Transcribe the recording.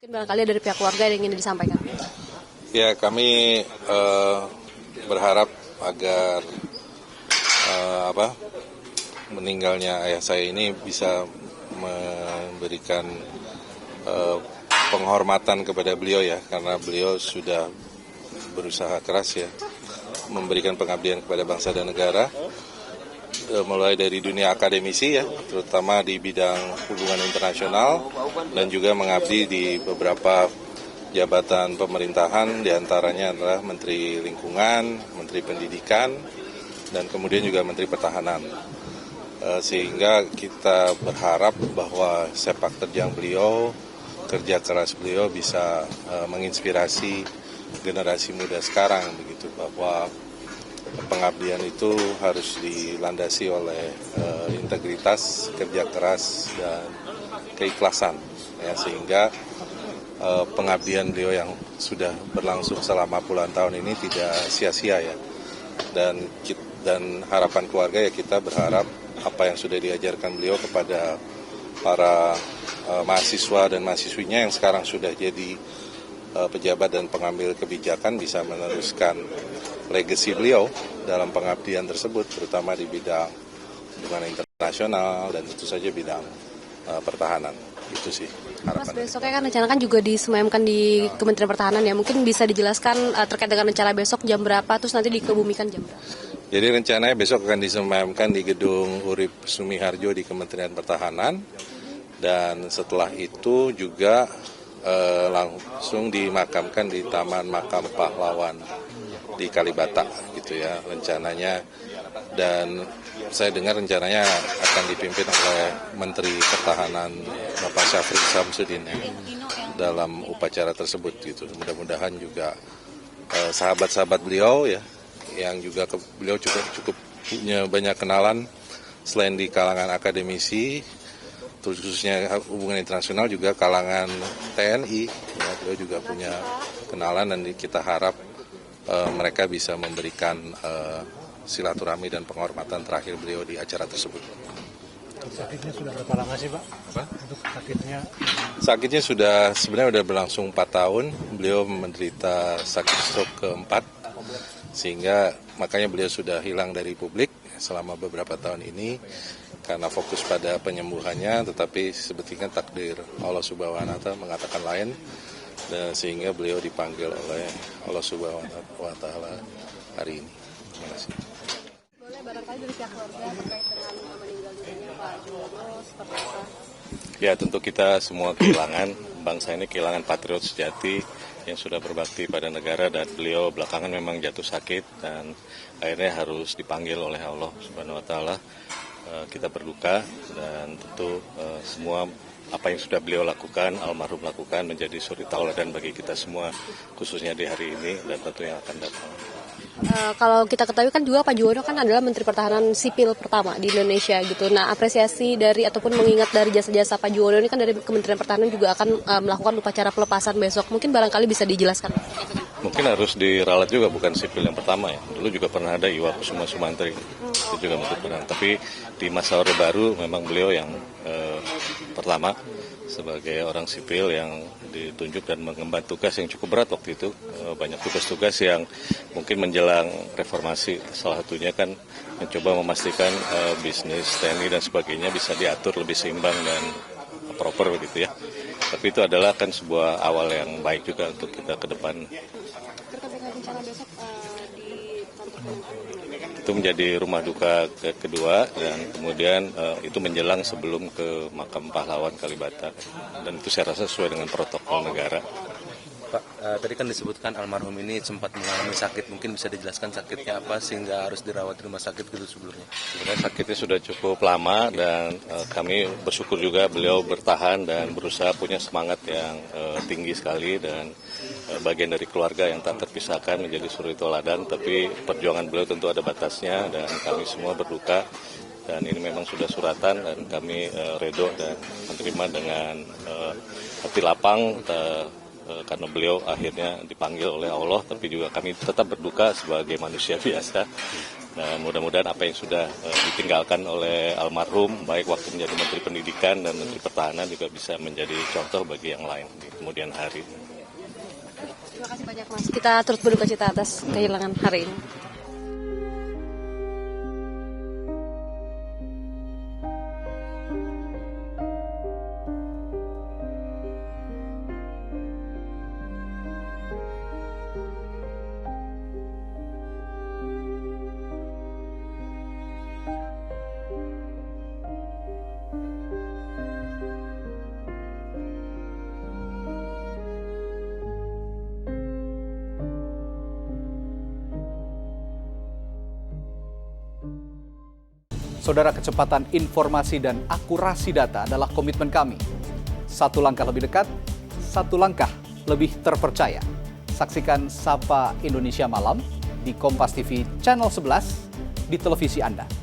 Barangkali dari pihak keluarga yang ingin disampaikan. Ya, kami berharap agar meninggalnya ayah saya ini bisa memberikan penghormatan kepada beliau ya, karena beliau sudah berusaha keras ya memberikan pengabdian kepada bangsa dan negara, mulai dari dunia akademisi ya, terutama di bidang hubungan internasional, dan juga mengabdi di beberapa jabatan pemerintahan, diantaranya adalah Menteri Lingkungan, Menteri Pendidikan, dan kemudian juga Menteri Pertahanan. Sehingga kita berharap bahwa sepak terjang beliau, kerja keras beliau bisa menginspirasi generasi muda sekarang, begitu, bahwa pengabdian itu harus dilandasi oleh integritas, kerja keras, dan keikhlasan, ya, sehingga pengabdian beliau yang sudah berlangsung selama puluhan tahun ini tidak sia-sia ya. Dan harapan keluarga ya, kita berharap apa yang sudah diajarkan beliau kepada para mahasiswa dan mahasiswinya yang sekarang sudah jadi pejabat dan pengambil kebijakan bisa meneruskan legasi beliau dalam pengabdian tersebut, terutama di bidang hubungan internasional dan tentu saja bidang pertahanan. Itu sih harapan. Mas, besoknya kan rencana kan juga disemayamkan di Kementerian Pertahanan ya. Mungkin bisa dijelaskan terkait dengan rencana besok jam berapa, terus nanti dikebumikan jam berapa? Jadi rencananya besok akan disemayamkan di gedung Urip Sumiharjo di Kementerian Pertahanan, dan setelah itu juga langsung dimakamkan di Taman Makam Pahlawan di Kalibata gitu ya rencananya. Dan saya dengar rencananya akan dipimpin oleh Menteri Pertahanan Bapak Syafri Samsudin ya, dalam upacara tersebut gitu. Mudah-mudahan juga sahabat-sahabat beliau ya, yang juga beliau cukup punya banyak kenalan selain di kalangan akademisi, khususnya hubungan internasional, juga kalangan TNI ya, beliau juga punya kenalan, dan kita harap mereka bisa memberikan silaturahmi dan penghormatan terakhir beliau di acara tersebut. Sakitnya sudah berapa lama sih, Pak? Apa? Untuk sakitnya? Sakitnya sebenarnya sudah berlangsung 4 tahun. Beliau menderita sakit stroke keempat, sehingga makanya beliau sudah hilang dari publik selama beberapa tahun ini karena fokus pada penyembuhannya, tetapi sebetulnya takdir Allah Subhanahu wa Ta'ala mengatakan lain, dan sehingga beliau dipanggil oleh Allah Subhanahu wa Ta'ala hari ini. Terima kasih. Boleh barangkali dari pihak keluarga terkait dengan meninggal dunianya Pak Juwono seperti apa? Ya, tentu kita semua kehilangan, bangsa ini kehilangan patriot sejati yang sudah berbakti pada negara, dan beliau belakangan memang jatuh sakit dan akhirnya harus dipanggil oleh Allah Subhanahu wa Ta'ala. Kita berduka, dan tentu semua apa yang sudah beliau lakukan, almarhum lakukan, menjadi suri tauladan bagi kita semua, khususnya di hari ini dan tentu yang akan datang. Kalau kita ketahui kan juga Pak Juwono kan adalah Menteri Pertahanan sipil pertama di Indonesia gitu. Nah, apresiasi dari ataupun mengingat dari jasa-jasa Pak Juwono ini kan dari Kementerian Pertahanan juga akan melakukan upacara pelepasan besok. Mungkin barangkali bisa dijelaskan. Mungkin harus diralat juga, bukan sipil yang pertama ya. Dulu juga pernah ada Iwa Kusuma Sumantri, itu juga Menteri Pertahanan. Tapi di masa Orde Baru memang beliau yang pertama sebagai orang sipil yang ditunjuk dan mengemban tugas yang cukup berat waktu itu. Banyak tugas-tugas yang mungkin menjelang reformasi, salah satunya kan mencoba memastikan bisnis TNI dan sebagainya bisa diatur lebih seimbang dan proper begitu ya. Tapi itu adalah kan sebuah awal yang baik juga untuk kita ke depan. Itu menjadi rumah duka kedua, dan kemudian itu menjelang sebelum ke makam pahlawan Kalibata, dan itu saya rasa sesuai dengan protokol negara. Pak, tadi kan disebutkan almarhum ini sempat mengalami sakit, mungkin bisa dijelaskan sakitnya apa sehingga harus dirawat di rumah sakit gitu sebelumnya? Sebenarnya sakitnya sudah cukup lama, dan kami bersyukur juga beliau bertahan dan berusaha, punya semangat yang tinggi sekali, dan bagian dari keluarga yang tak terpisahkan menjadi suri tauladan, tapi perjuangan beliau tentu ada batasnya, dan kami semua berduka. Dan ini memang sudah suratan, dan kami redo dan menerima dengan hati lapang, karena beliau akhirnya dipanggil oleh Allah, tapi juga kami tetap berduka sebagai manusia biasa. Dan mudah-mudahan apa yang sudah ditinggalkan oleh almarhum, baik waktu menjadi Menteri Pendidikan dan Menteri Pertahanan juga bisa menjadi contoh bagi yang lain di kemudian hari. Terima kasih banyak Mas. Kita turut berduka cita atas kehilangan hari ini. Saudara, kecepatan informasi dan akurasi data adalah komitmen kami. Satu langkah lebih dekat, satu langkah lebih terpercaya. Saksikan Sapa Indonesia Malam di Kompas TV Channel 11 di televisi Anda.